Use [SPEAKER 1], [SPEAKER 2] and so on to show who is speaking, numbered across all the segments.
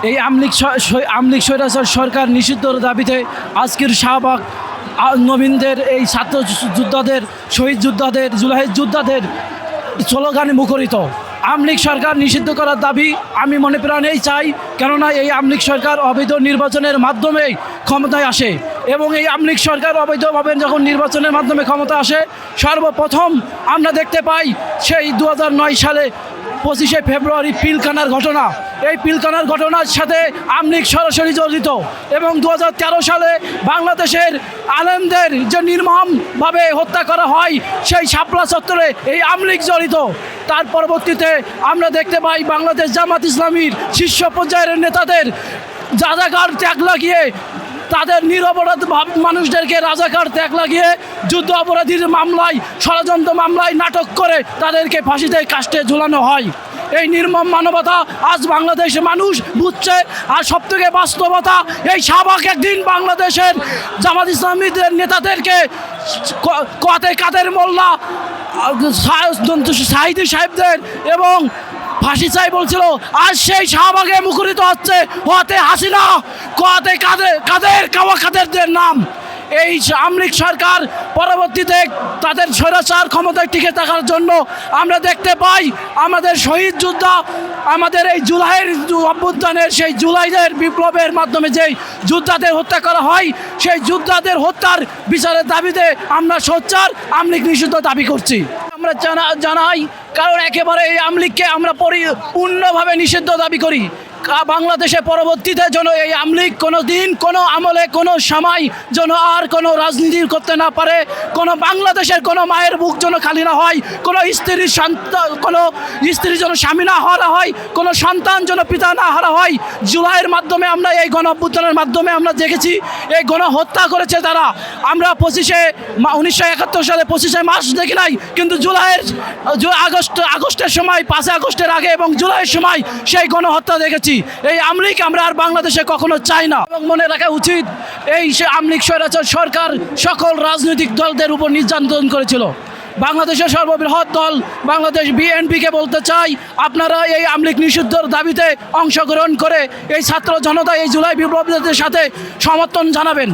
[SPEAKER 1] এই আমলিগ স্বৈরাচার সরকার নিষিদ্ধর দাবিতে আজকের শাহবাগ নবীনদের এই ছাত্র যোদ্ধাদের, শহীদ যোদ্ধাদের, জুলাইয়ের যোদ্ধাদের স্লোগানে মুখরিত। আমলিগ সরকার নিষিদ্ধ করার দাবি আমি মনে প্রাণেই চাই, কেননা এই আমলিগ সরকার অবৈধ নির্বাচনের মাধ্যমেই ক্ষমতায় আসে এবং এই আমলিগ সরকার অবৈধভাবে যখন নির্বাচনের মাধ্যমে ক্ষমতা আসে, সর্বপ্রথম আমরা দেখতে পাই সেই 2009 সালে 25শে ফেব্রুয়ারি পিলখানার ঘটনা। এই পিলখানার ঘটনার সাথে আমলিগ সরাসরি জড়িত এবং 2013 সালে বাংলাদেশের আলেমদের যে নির্মমভাবে হত্যা করা হয় সেই শাপলা চত্বরে এই আমলিগ জড়িত। তার পরবর্তীতে আমরা দেখতে পাই বাংলাদেশ জামাত ইসলামীর শীর্ষ পর্যায়ের নেতাদের রাজাকার ত্যাগ লাগিয়ে, তাদের নিরপরাধ মানুষদেরকে রাজাকার ত্যাগ লাগিয়ে যুদ্ধ অপরাধীর মামলায়, ষড়যন্ত্র মামলায় নাটক করে তাদেরকে ফাঁসিতে কাস্টে ঝুলানো হয়। এই নির্মম মানবতা আজ বাংলাদেশের মানুষ বুঝছে। আর সবথেকে বাস্তবতা, এই শাহবাগ একদিন বাংলাদেশের জামাত ইসলামীদের নেতাদেরকে কাদের মোল্লা, সাহিদি সাহেবদের এবং ফাঁসি চাই বলছিল, আজ সেই শাহবাগে মুখরিত হচ্ছে হতে হাসিনা, কাদেরদের নাম। এই আমলিগ সরকার পরবর্তীতে তাদের স্বৈরাচার ক্ষমতায় টিকে থাকার জন্য আমরা দেখতে পাই আমাদের শহীদ যোদ্ধা, আমাদের এই জুলাইয়ের অভ্যুত্থানের সেই জুলাইয়ের বিপ্লবের মাধ্যমে যেই যোদ্ধাদের হত্যা করা হয়, সেই যোদ্ধাদের হত্যার বিচারের দাবিতে আমরা সোচ্চার আমলিগ নিষিদ্ধ দাবি করছি। আমরা জানাই, কারণ একেবারে এই আমলিগকে আমরা পূর্ণভাবে নিষিদ্ধ দাবি করি। বাংলাদেশে পরবর্তীতে যেন এই আমলিগ কোনো দিন, কোনো আমলে, কোনো সময় যেন আর কোনো রাজনীতি করতে না পারে, কোনো বাংলাদেশের কোনো মায়ের বুক যেন খালি না হয়, কোনো স্ত্রী যেন স্বামী না হারা হয়, কোনো সন্তান যেন পিতা না হারা হয়। জুলাইয়ের মাধ্যমে আমরা এই গণ অভ্যুত্থানের মাধ্যমে আমরা দেখেছি এই গণহত্যা করেছে তারা। আমরা 1971 সালে 25শে মার্চ দেখি নাই, কিন্তু আগস্টের সময়, 5 আগস্টের আগে এবং জুলাইয়ের সময় সেই গণহত্যা দেখেছি। এই আমলিগ আমরা আর বাংলাদেশে কখনো চাই না। এবং মনে রাখা উচিত, এই আমলিগ স্বৈরাচার সরকার সকল রাজনৈতিক দলদের উপর নির্যাতন করেছিল। বাংলাদেশের সর্ববৃহৎ দল বাংলাদেশ বিএনপিকে বলতে চাই, আপনারা এই আমলিগ নিষিদ্ধর দাবিতে অংশগ্রহণ করে এই ছাত্র জনতা, এই জুলাই বিপ্লবীদের সাথে সমর্থন জানাবেন।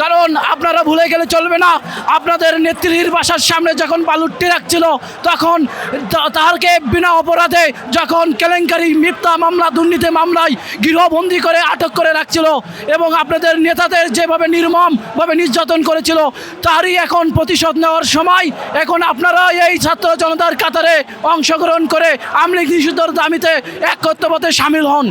[SPEAKER 1] কারণ আপনারা ভুলে গেলে চলবে না, আপনাদের নেত্রীর বাসার সামনে যখন বালুটি রাখছিল, তখন তাহারকে বিনা অপরাধে যখন কেলেঙ্কারি, মিথ্যা মামলা, দুর্নীতি মামলায় গৃহবন্দী করে আটক করে রাখছিল এবং আপনাদের নেতাদের যেভাবে নির্মমভাবে নির্যাতন করেছিল, তারই এখন প্রতিশোধ নেওয়ার সময়। এখন আপনারা এই ছাত্র জনতার কাতারে অংশগ্রহণ করে আমলিগ নিষিদ্ধর দাবিতে একত্র পথে সামিল হন।